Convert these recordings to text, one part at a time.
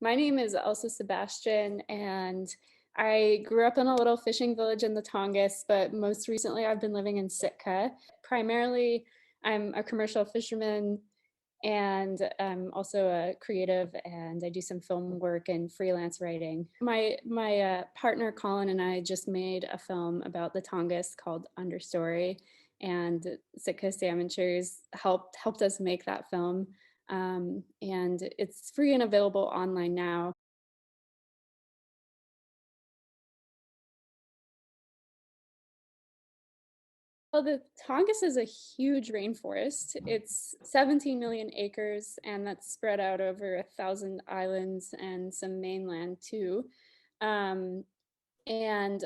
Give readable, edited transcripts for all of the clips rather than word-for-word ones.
My name is Elsa Sebastian, and I grew up in a little fishing village in the Tongass, but most recently I've been living in Sitka. Primarily, I'm a commercial fisherman and I'm also a creative, and I do some film work and freelance writing. My partner Colin and I just made a film about the Tongass called Understory, and Sitka Salmon helped us make that film. And it's free and available online now. Well, the Tongass is a huge rainforest. It's 17 million acres, and that's spread out over 1,000 islands and some mainland too. Um, and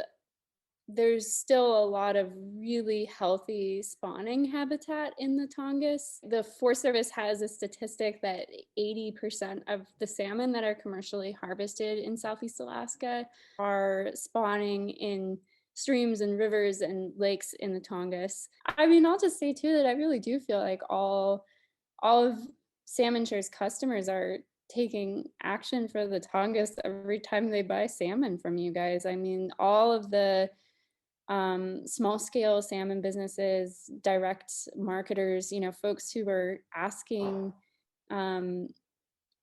there's still a lot of really healthy spawning habitat in the Tongass. The Forest Service has a statistic that 80% of the salmon that are commercially harvested in Southeast Alaska are spawning in streams and rivers and lakes in the Tongass. I mean, I'll just say too that I really do feel like all of Salmon Share's customers are taking action for the Tongass every time they buy salmon from you guys. I mean, all of the small scale salmon businesses, direct marketers, folks who are um,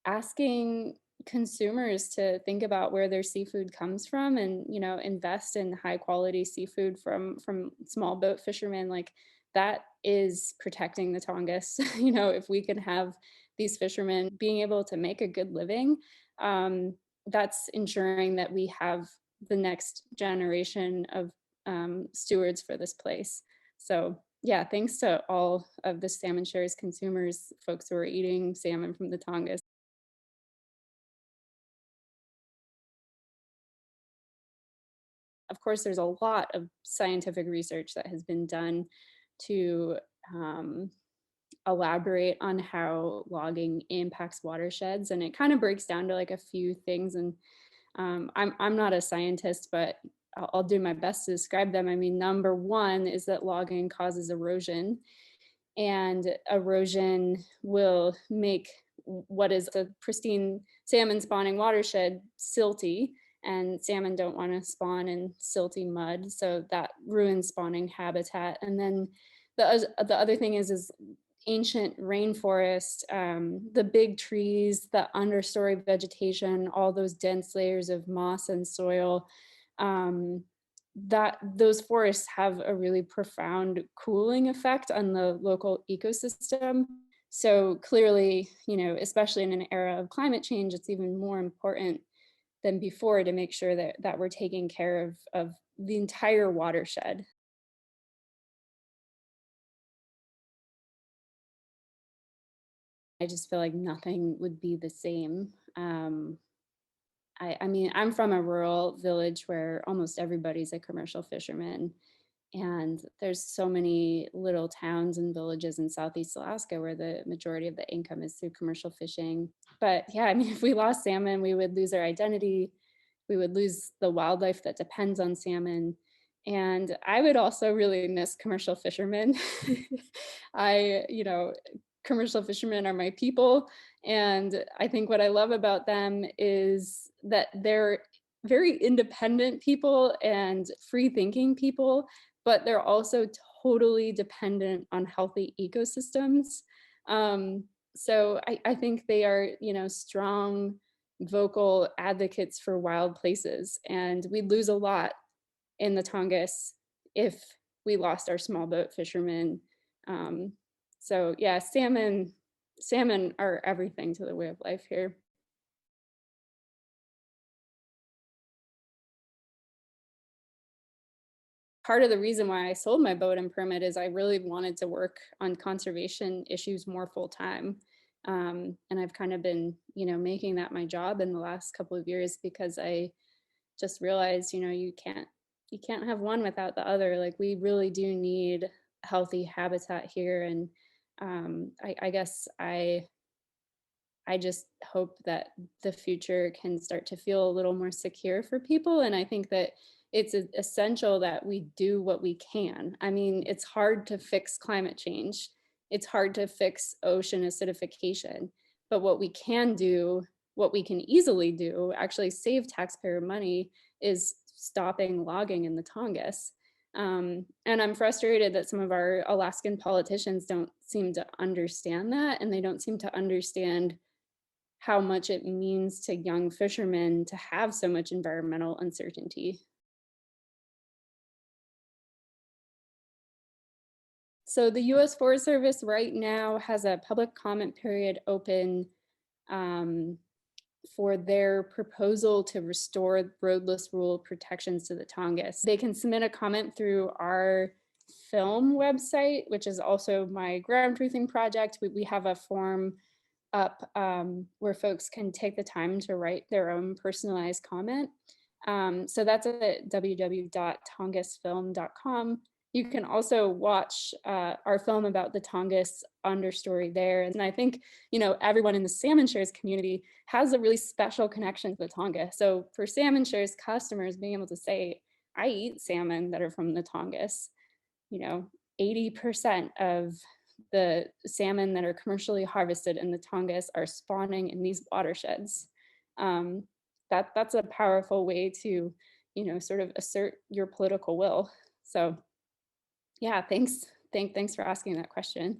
asking consumers to think about where their seafood comes from and, invest in high quality seafood from small boat fishermen. Like, that is protecting the Tongass. If we can have these fishermen being able to make a good living, that's ensuring that we have the next generation of stewards for this place. So yeah, thanks to all of the Salmon Shares consumers, folks who are eating salmon from the Tongass. Of course, there's a lot of scientific research that has been done to um, elaborate on how logging impacts watersheds, and it kind of breaks down to like a few things. And I'm not a scientist, but I'll do my best to describe them. I mean, number one is that logging causes erosion, and erosion will make what is a pristine salmon spawning watershed silty, and salmon don't want to spawn in silty mud, so that ruins spawning habitat. And then the other thing is ancient rainforest, the big trees, the understory vegetation, all those dense layers of moss and soil, um, that those forests have a really profound cooling effect on the local ecosystem. So clearly, especially in an era of climate change, it's even more important than before to make sure that we're taking care of the entire watershed. I just feel like nothing would be the same. I mean, I'm from a rural village where almost everybody's a commercial fisherman. And there's so many little towns and villages in Southeast Alaska where the majority of the income is through commercial fishing. But yeah, I mean, if we lost salmon, we would lose our identity. We would lose the wildlife that depends on salmon. And I would also really miss commercial fishermen. Commercial fishermen are my people. And I think what I love about them is that they're very independent people and free thinking people, but they're also totally dependent on healthy ecosystems. Um, so I think they are, strong, vocal advocates for wild places. And we'd lose a lot in the Tongass if we lost our small boat fishermen. Um, so yeah, salmon are everything to the way of life here. Part of the reason why I sold my boat and permit is I really wanted to work on conservation issues more full time. And I've kind of been, making that my job in the last couple of years because I just realized, you can't have one without the other. Like, we really do need healthy habitat here. And I guess I just hope that the future can start to feel a little more secure for people. And I think that it's essential that we do what we can. I mean, it's hard to fix climate change. It's hard to fix ocean acidification. But what we can do what we can easily do, actually save taxpayer money, is stopping logging in the Tongass. And I'm frustrated that some of our Alaskan politicians don't seem to understand that, and they don't seem to understand how much it means to young fishermen to have so much environmental uncertainty. So the US Forest Service right now has a public comment period open um, for their proposal to restore roadless rule protections to the Tongass. They can submit a comment through our film website, which is also my ground truthing project. We have a form up where folks can take the time to write their own personalized comment. So that's at www.tongassfilm.com. You can also watch our film about the Tongass understory there. And I think, everyone in the salmon shares community has a really special connection to the Tongass. So for salmon shares customers being able to say, I eat salmon that are from the Tongass, 80% of the salmon that are commercially harvested in the Tongass are spawning in these watersheds. Um, that's a powerful way to, sort of assert your political will. So yeah, thanks for asking that question.